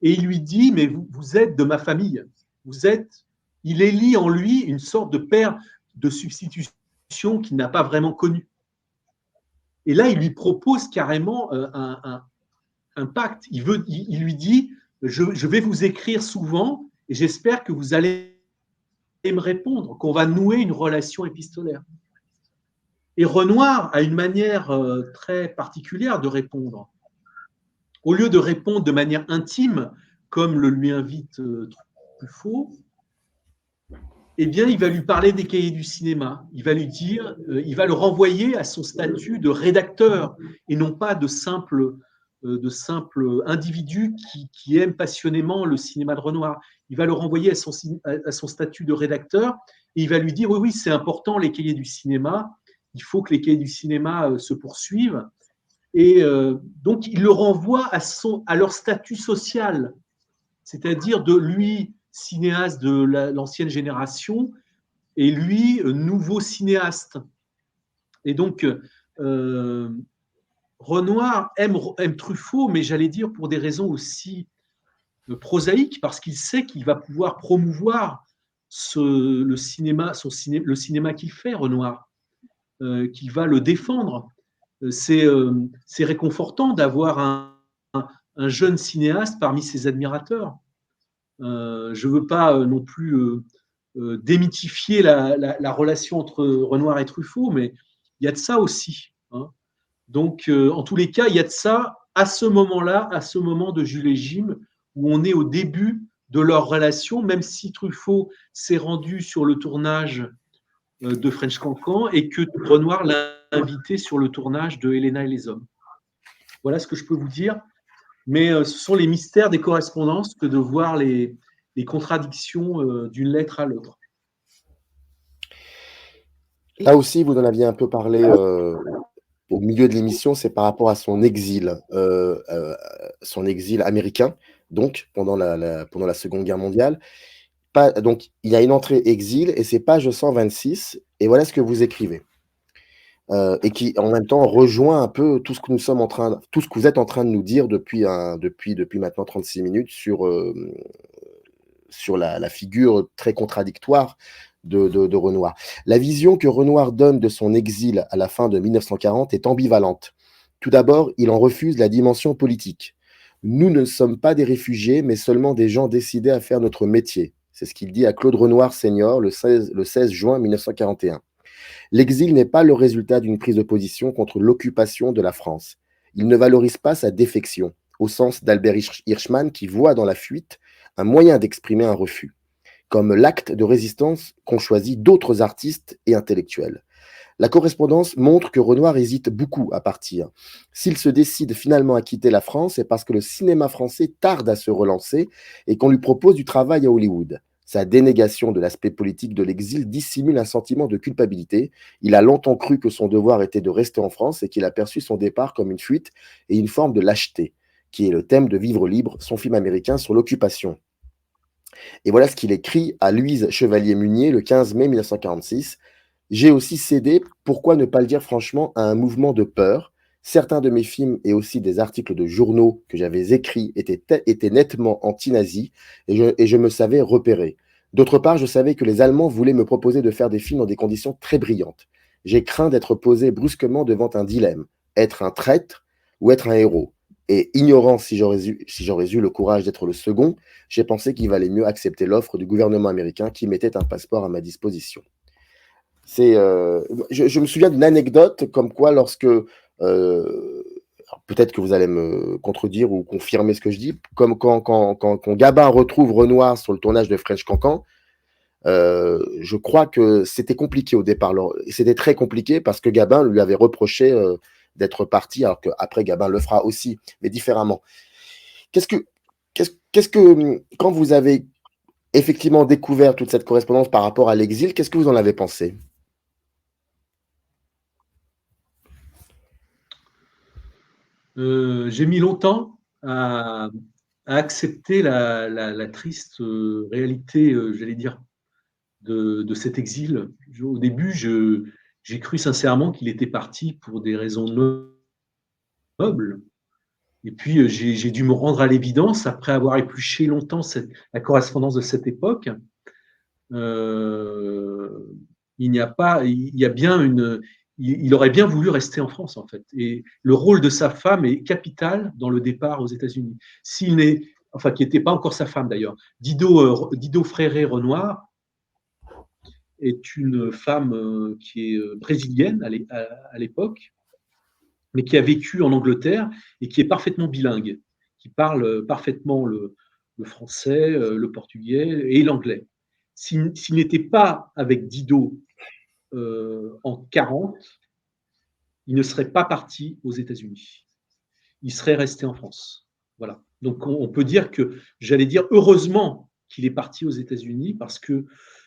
Et il lui dit, mais vous êtes de ma famille. Il élit en lui une sorte de père de substitution qu'il n'a pas vraiment connu. Et là, il lui propose carrément un pacte. Il lui dit, je vais vous écrire souvent et j'espère que vous allez me répondre, qu'on va nouer une relation épistolaire. Et Renoir a une manière très particulière de répondre. Au lieu de répondre de manière intime, comme le lui invite Truffaut, eh bien, il va lui parler des cahiers du cinéma. Il va lui dire, il va le renvoyer à son statut de rédacteur et non pas de simple individu qui aime passionnément le cinéma de Renoir. Il va le renvoyer à son statut de rédacteur et il va lui dire, oui, c'est important les cahiers du cinéma, il faut que les cahiers du cinéma se poursuivent. Et donc, il le renvoie à leur statut social. c'est-à-dire de lui, cinéaste de l'ancienne génération, et lui, nouveau cinéaste. Et donc, Renoir aime Truffaut, mais j'allais dire pour des raisons aussi prosaïques, parce qu'il sait qu'il va pouvoir promouvoir le cinéma qu'il fait, Renoir, qu'il va le défendre. C'est réconfortant d'avoir un jeune cinéaste parmi ses admirateurs. Je ne veux pas non plus démythifier la relation entre Renoir et Truffaut, mais il y a de ça aussi. Hein. Donc, en tous les cas, il y a de ça à ce moment-là, à ce moment de Jules et Jim, où on est au début de leur relation, même si Truffaut s'est rendu sur le tournage de French Cancan et que Renoir l'a invité sur le tournage de Helena et les hommes. Voilà ce que je peux vous dire. Mais ce sont les mystères des correspondances que de voir les contradictions d'une lettre à l'autre. Là aussi, vous en aviez un peu parlé au milieu de l'émission, c'est par rapport à son exil américain, donc pendant la Seconde Guerre mondiale. Donc, il y a une entrée exil et c'est page 126, et voilà ce que vous écrivez. Et qui, en même temps, rejoint un peu tout ce que tout ce que vous êtes en train de nous dire depuis maintenant 36 minutes sur la figure très contradictoire de Renoir. La vision que Renoir donne de son exil à la fin de 1940 est ambivalente. Tout d'abord, il en refuse la dimension politique. Nous ne sommes pas des réfugiés, mais seulement des gens décidés à faire notre métier. C'est ce qu'il dit à Claude Renoir Senior le 16 juin 1941. L'exil n'est pas le résultat d'une prise de position contre l'occupation de la France. Il ne valorise pas sa défection, au sens d'Albert Hirschman qui voit dans la fuite un moyen d'exprimer un refus, comme l'acte de résistance qu'ont choisi d'autres artistes et intellectuels. La correspondance montre que Renoir hésite beaucoup à partir. S'il se décide finalement à quitter la France, c'est parce que le cinéma français tarde à se relancer et qu'on lui propose du travail à Hollywood. Sa dénégation de l'aspect politique de l'exil dissimule un sentiment de culpabilité. Il a longtemps cru que son devoir était de rester en France et qu'il a perçu son départ comme une fuite et une forme de lâcheté, qui est le thème de Vivre libre, son film américain sur l'occupation. Et voilà ce qu'il écrit à Louise Chevalier-Munier le 15 mai 1946. J'ai aussi cédé, pourquoi ne pas le dire franchement, à un mouvement de peur. Certains de mes films et aussi des articles de journaux que j'avais écrits étaient nettement anti-nazis et je me savais repéré. D'autre part, je savais que les Allemands voulaient me proposer de faire des films dans des conditions très brillantes. J'ai craint d'être posé brusquement devant un dilemme, être un traître ou être un héros. Et ignorant si j'aurais eu le courage d'être le second, j'ai pensé qu'il valait mieux accepter l'offre du gouvernement américain qui mettait un passeport à ma disposition. Je me souviens d'une anecdote comme quoi lorsque, peut-être que vous allez me contredire ou confirmer ce que je dis, comme quand Gabin retrouve Renoir sur le tournage de French Cancan, je crois que c'était compliqué au départ. C'était très compliqué parce que Gabin lui avait reproché d'être parti, alors qu'après Gabin le fera aussi, mais différemment. Qu'est-ce que quand vous avez effectivement découvert toute cette correspondance par rapport à l'exil, qu'est-ce que vous en avez pensé ? J'ai mis longtemps à accepter la triste réalité, j'allais dire, de cet exil. Au début, j'ai cru sincèrement qu'il était parti pour des raisons nobles. Et puis, j'ai dû me rendre à l'évidence, après avoir épluché longtemps la correspondance de cette époque, il y a bien il aurait bien voulu rester en France, en fait. Et le rôle de sa femme est capital dans le départ aux États-Unis. Qui n'était pas encore sa femme d'ailleurs. Dido Fréré-Renoir est une femme qui est brésilienne à l'époque, mais qui a vécu en Angleterre et qui est parfaitement bilingue, qui parle parfaitement le français, le portugais et l'anglais. S'il n'était pas avec Dido en 40, il ne serait pas parti aux États-Unis. Il serait resté en France. Voilà. Donc on peut dire que, j'allais dire, heureusement qu'il est parti aux États-Unis parce que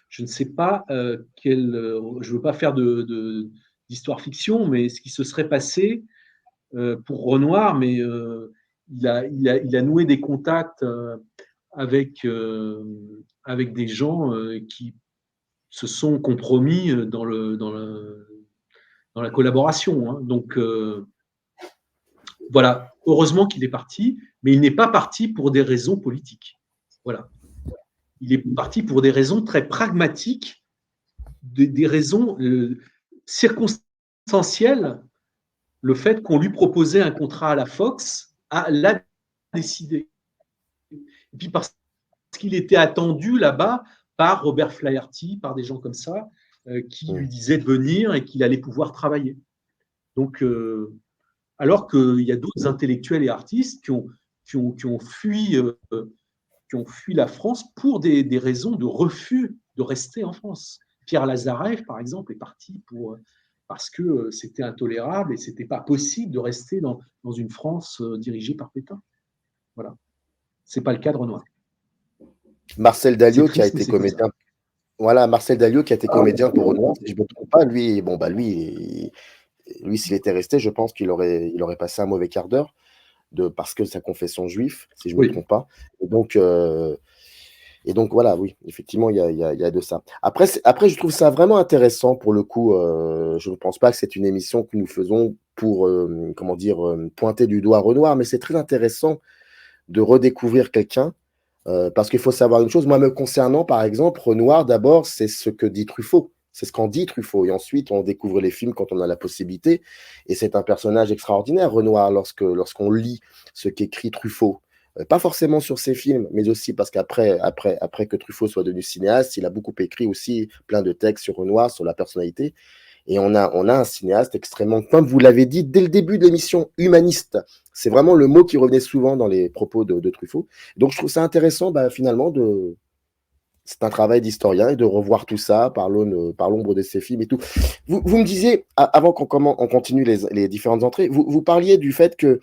je ne sais pas je ne veux pas faire d'histoire fiction, mais ce qui se serait passé pour Renoir, mais il a noué des contacts avec des gens qui se sont compromis dans la collaboration. Hein. Donc, voilà, heureusement qu'il est parti, mais il n'est pas parti pour des raisons politiques. Voilà. Il est parti pour des raisons très pragmatiques, des raisons circonstancielles. Le fait qu'on lui proposait un contrat à la Fox l'a décidé. Et puis parce qu'il était attendu là-bas par Robert Flaherty, par des gens comme ça, qui lui disaient de venir et qu'il allait pouvoir travailler. Donc, alors qu'il y a d'autres intellectuels et artistes qui ont fui la France pour des raisons de refus de rester en France. Pierre Lazareff, par exemple, est parti parce que c'était intolérable et ce n'était pas possible de rester dans une France dirigée par Pétain. Voilà. Ce n'est pas le cas de Renoir. Marcel Dalliot, qui a été comédien. Voilà, Marcel Dalliot, qui a été comédien pour Renoir, si je ne me trompe pas, lui, s'il était resté, je pense qu'il aurait passé un mauvais quart d'heure, parce que sa confession juive, si je ne me trompe pas. Et donc, voilà, oui, effectivement, il y a de ça. Après, je trouve ça vraiment intéressant, pour le coup. Je ne pense pas que c'est une émission que nous faisons pour, pointer du doigt Renoir, mais c'est très intéressant de redécouvrir quelqu'un, parce qu'il faut savoir une chose, moi, me concernant, par exemple, Renoir, d'abord, c'est ce que dit Truffaut. C'est ce qu'en dit Truffaut. Et ensuite, on découvre les films quand on a la possibilité. Et c'est un personnage extraordinaire, Renoir, lorsqu'on lit ce qu'écrit Truffaut. Pas forcément sur ses films, mais aussi parce qu'après que Truffaut soit devenu cinéaste, il a beaucoup écrit aussi plein de textes sur Renoir, sur la personnalité. Et on a un cinéaste extrêmement, comme vous l'avez dit dès le début de l'émission, humaniste. C'est vraiment le mot qui revenait souvent dans les propos de Truffaut. Donc je trouve ça intéressant, finalement, c'est un travail d'historien et de revoir tout ça par l'ombre de ses films et tout. Vous me disiez, avant qu'on continue les différentes entrées, vous parliez du fait que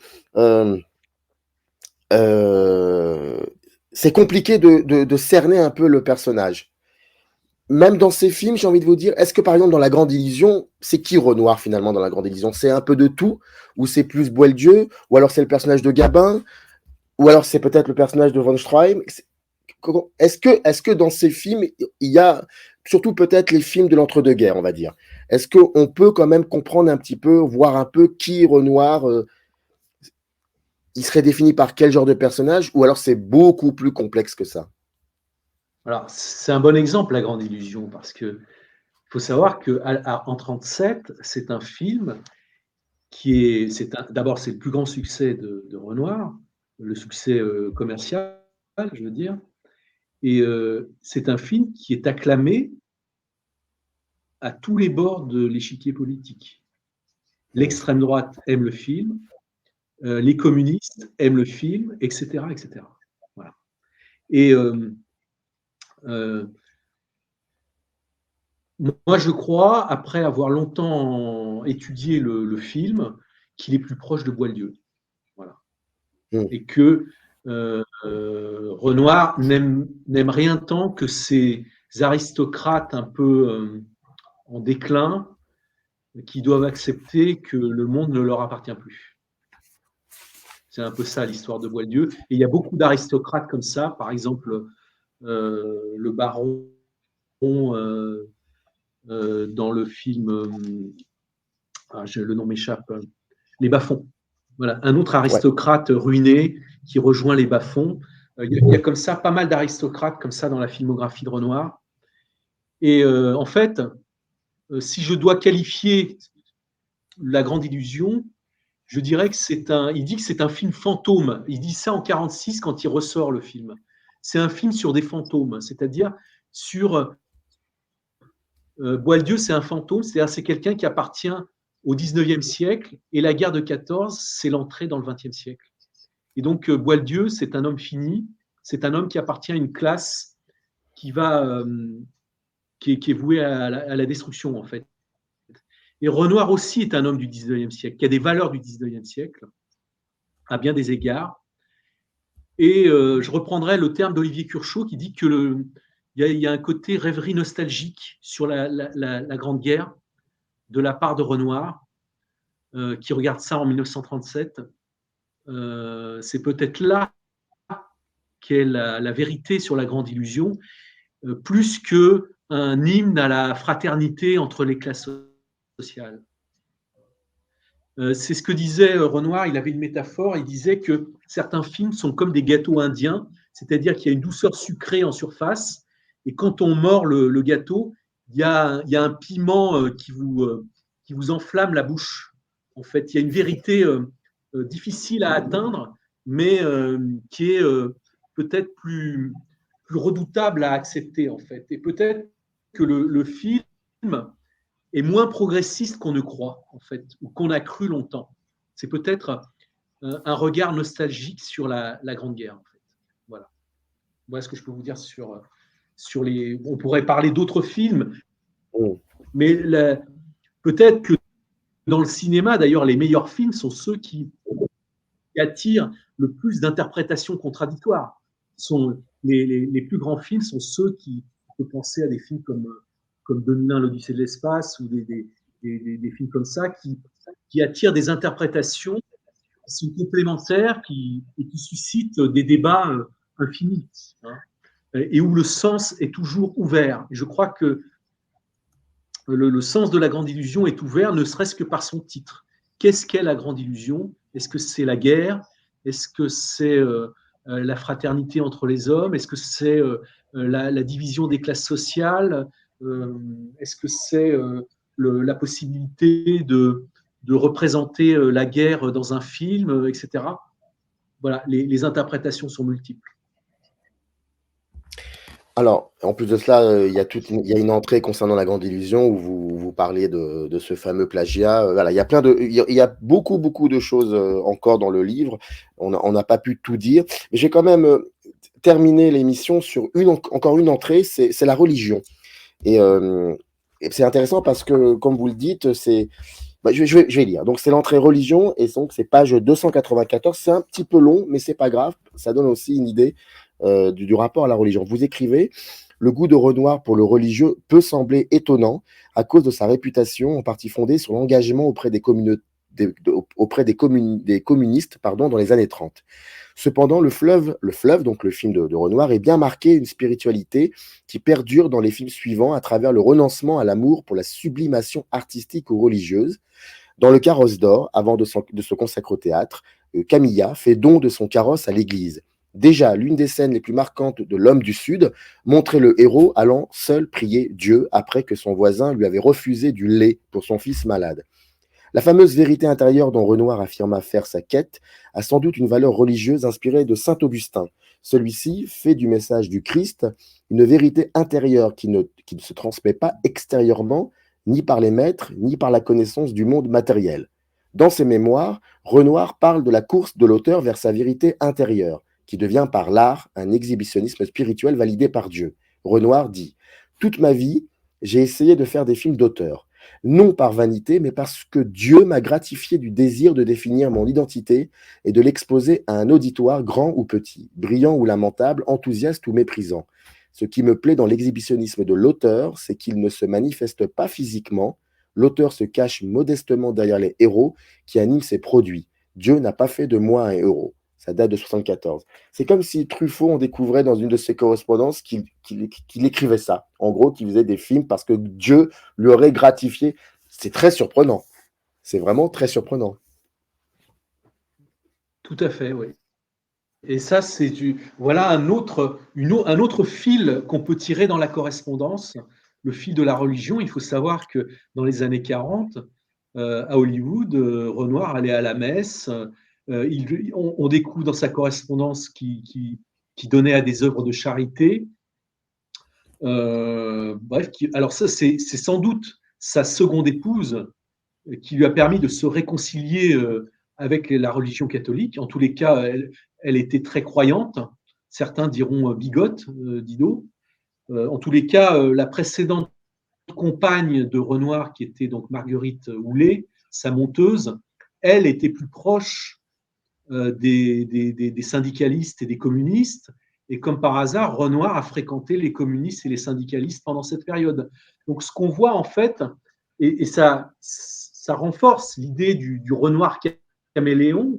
c'est compliqué de cerner un peu le personnage. Même dans ces films, j'ai envie de vous dire, est-ce que par exemple dans La Grande Illusion, c'est qui Renoir finalement dans La Grande Illusion? C'est un peu de tout, ou c'est plus Boieldieu, ou alors c'est le personnage de Gabin, ou alors c'est peut-être le personnage de Von Stroheim? Est-ce que dans ces films, il y a, surtout peut-être les films de l'entre-deux-guerres, on va dire, est-ce qu'on peut quand même comprendre un petit peu, voir un peu qui Renoir, il serait défini par quel genre de personnage, ou alors c'est beaucoup plus complexe que ça? Alors, c'est un bon exemple, La Grande Illusion, parce que faut savoir qu'en 1937, c'est un film d'abord, c'est le plus grand succès de Renoir, le succès commercial, je veux dire, et c'est un film qui est acclamé à tous les bords de l'échiquier politique. L'extrême droite aime le film, les communistes aiment le film, etc., etc. Voilà. Et moi, je crois, après avoir longtemps étudié le film, qu'il est plus proche de Boieldieu. Voilà. Et que Renoir n'aime rien tant que ces aristocrates un peu en déclin qui doivent accepter que le monde ne leur appartient plus. C'est un peu ça l'histoire de Boieldieu. Et il y a beaucoup d'aristocrates comme ça, par exemple le baron dans le film, le nom m'échappe, Les Bas-Fonds. Voilà, un autre aristocrate ruiné qui rejoint les bas-fonds. Il y a comme ça pas mal d'aristocrates comme ça dans la filmographie de Renoir. Et en fait, si je dois qualifier La Grande Illusion, je dirais que il dit que c'est un film fantôme. Il dit ça en 1946 quand il ressort le film. C'est un film sur des fantômes, c'est-à-dire sur Boieldieu, c'est un fantôme, c'est-à-dire c'est quelqu'un qui appartient au 19e siècle et la guerre de 14, c'est l'entrée dans le 20e siècle. Et donc, Boieldieu, c'est un homme fini, c'est un homme qui appartient à une classe qui est vouée à la destruction, en fait. Et Renoir aussi est un homme du 19e siècle, qui a des valeurs du 19e siècle, à bien des égards. Et je reprendrai le terme d'Olivier Curchod qui dit qu'il y a un côté rêverie nostalgique sur la Grande Guerre de la part de Renoir, qui regarde ça en 1937. C'est peut-être là qu'est la vérité sur la grande illusion, plus qu'un hymne à la fraternité entre les classes sociales. C'est ce que disait Renoir, il avait une métaphore, il disait que certains films sont comme des gâteaux indiens, c'est-à-dire qu'il y a une douceur sucrée en surface, et quand on mord le gâteau, il y a un piment qui vous enflamme la bouche. En fait, il y a une vérité difficile à atteindre, mais qui est peut-être plus redoutable à accepter, en fait. Et peut-être que le film est moins progressiste qu'on ne croit, en fait, ou qu'on a cru longtemps. C'est peut-être un regard nostalgique sur la Grande Guerre, en fait. Voilà. Voilà ce que je peux vous dire sur les... On pourrait parler d'autres films, mais peut-être que dans le cinéma, d'ailleurs, les meilleurs films sont ceux qui attirent le plus d'interprétations contradictoires. Les plus grands films sont ceux qui... On peut penser à des films comme 2001, l'Odyssée de l'espace, ou des films comme ça, qui attirent des interprétations qui sont complémentaires et qui suscitent des débats infinis, hein, et où le sens est toujours ouvert. Et je crois que le sens de la grande illusion est ouvert, ne serait-ce que par son titre. Qu'est-ce qu'est la grande illusion? Est-ce que c'est la guerre? Est-ce que c'est la fraternité entre les hommes? Est-ce que c'est la division des classes sociales? Est-ce que c'est la possibilité de représenter la guerre dans un film, etc. Voilà, les interprétations sont multiples. Alors, en plus de cela, il y a une entrée concernant la grande illusion où vous parliez de ce fameux plagiat. Voilà, il y a beaucoup, beaucoup de choses encore dans le livre. On n'a pas pu tout dire. Mais j'ai quand même terminé l'émission sur encore une entrée, c'est la religion. Et c'est intéressant parce que, comme vous le dites, je vais lire. Donc, c'est l'entrée religion, et donc c'est page 294. C'est un petit peu long, mais c'est pas grave. Ça donne aussi une idée du rapport à la religion. Vous écrivez: le goût de Renoir pour le religieux peut sembler étonnant à cause de sa réputation, en partie fondée sur l'engagement auprès des communistes, dans les années 30. Cependant, le fleuve, donc le film de Renoir, est bien marqué une spiritualité qui perdure dans les films suivants à travers le renoncement à l'amour pour la sublimation artistique ou religieuse. Dans Le Carrosse d'or, avant de se consacrer au théâtre, Camilla fait don de son carrosse à l'église. Déjà, l'une des scènes les plus marquantes de L'Homme du Sud montrait le héros allant seul prier Dieu après que son voisin lui avait refusé du lait pour son fils malade. La fameuse vérité intérieure dont Renoir affirma faire sa quête a sans doute une valeur religieuse inspirée de saint Augustin. Celui-ci fait du message du Christ une vérité intérieure qui ne se transmet pas extérieurement, ni par les maîtres, ni par la connaissance du monde matériel. Dans ses mémoires, Renoir parle de la course de l'auteur vers sa vérité intérieure, qui devient par l'art un exhibitionnisme spirituel validé par Dieu. Renoir dit: « Toute ma vie, j'ai essayé de faire des films d'auteur, non par vanité, mais parce que Dieu m'a gratifié du désir de définir mon identité et de l'exposer à un auditoire grand ou petit, brillant ou lamentable, enthousiaste ou méprisant. Ce qui me plaît dans l'exhibitionnisme de l'auteur, c'est qu'il ne se manifeste pas physiquement. L'auteur se cache modestement derrière les héros qui animent ses produits. Dieu n'a pas fait de moi un héros. » Ça date de 1974. C'est comme si Truffaut, on découvrait dans une de ses correspondances qu'il écrivait ça. En gros, qu'il faisait des films parce que Dieu lui aurait gratifié. C'est très surprenant. C'est vraiment très surprenant. Tout à fait, oui. Et ça, voilà un autre fil qu'on peut tirer dans la correspondance, le fil de la religion. Il faut savoir que dans les années 40, à Hollywood, Renoir allait à la messe. On découvre dans sa correspondance qui donnait à des œuvres de charité. Bref, alors ça, c'est sans doute sa seconde épouse qui lui a permis de se réconcilier avec la religion catholique. En tous les cas, elle était très croyante. Certains diront bigote, Didot. En tous les cas, la précédente compagne de Renoir, qui était donc Marguerite Houlet, sa monteuse, elle était plus proche des syndicalistes et des communistes. Et comme par hasard, Renoir a fréquenté les communistes et les syndicalistes pendant cette période. Donc, ce qu'on voit en fait, et ça renforce l'idée du Renoir caméléon,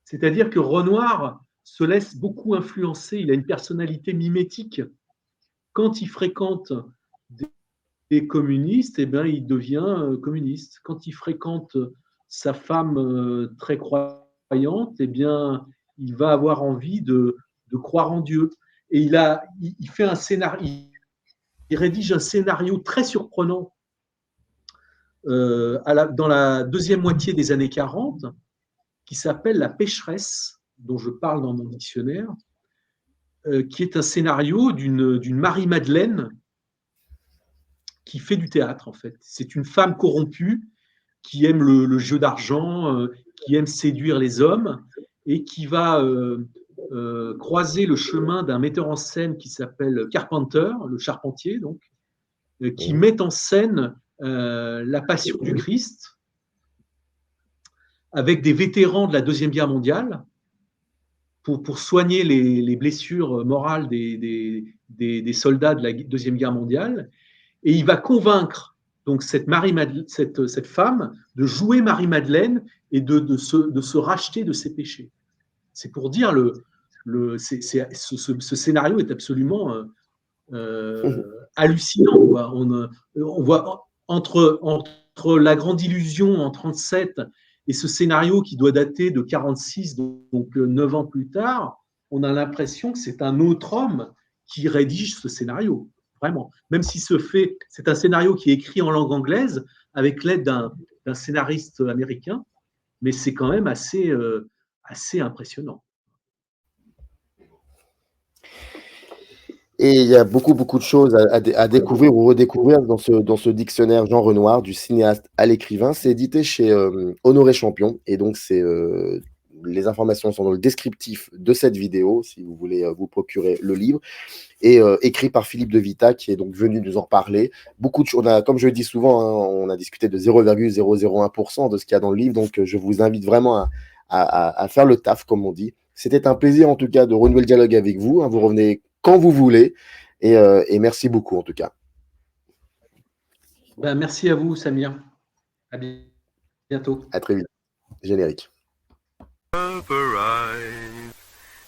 c'est-à-dire que Renoir se laisse beaucoup influencer. Il a une personnalité mimétique. Quand il fréquente des communistes, eh bien, il devient communiste. Quand il fréquente sa femme très croyante, eh bien, il va avoir envie de croire en Dieu. Et il fait un scénario, il rédige un scénario très surprenant dans la deuxième moitié des années 40, qui s'appelle La pécheresse, dont je parle dans mon dictionnaire, qui est un scénario d'une Marie-Madeleine qui fait du théâtre, en fait. C'est une femme corrompue qui aime le jeu d'argent, qui aime séduire les hommes et qui va croiser le chemin d'un metteur en scène qui s'appelle Carpenter, le charpentier, donc, qui met en scène la Passion du Christ avec des vétérans de la Deuxième Guerre mondiale pour soigner les blessures morales des soldats de la Deuxième Guerre mondiale. Et il va convaincre donc cette femme de jouer Marie-Madeleine et de se racheter de ses péchés. C'est pour dire, ce scénario est absolument hallucinant. On voit entre La Grande Illusion en 1937 et ce scénario qui doit dater de 1946, donc 9 ans plus tard, on a l'impression que c'est un autre homme qui rédige ce scénario. Vraiment. Même si c'est un scénario qui est écrit en langue anglaise avec l'aide d'un scénariste américain, mais c'est quand même assez impressionnant. Et il y a beaucoup de choses à découvrir ou redécouvrir dans ce dictionnaire Jean Renoir, du cinéaste à l'écrivain. C'est édité chez Honoré Champion. Et donc, les informations sont dans le descriptif de cette vidéo, si vous voulez vous procurer le livre. Et écrit par Philippe de Vita, qui est donc venu nous en reparler. Beaucoup de choses, comme je le dis souvent, hein, on a discuté de 0,001% de ce qu'il y a dans le livre. Donc, je vous invite vraiment à faire le taf, comme on dit. C'était un plaisir, en tout cas, de renouer le dialogue avec vous. Hein. Vous revenez quand vous voulez. Et merci beaucoup, en tout cas. Ben, merci à vous, Samir. À bientôt. À très vite. Générique. Arrive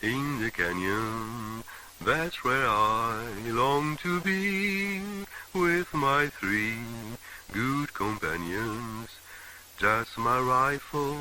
in the canyon, that's where I long to be, with my 3 good companions, just my rifle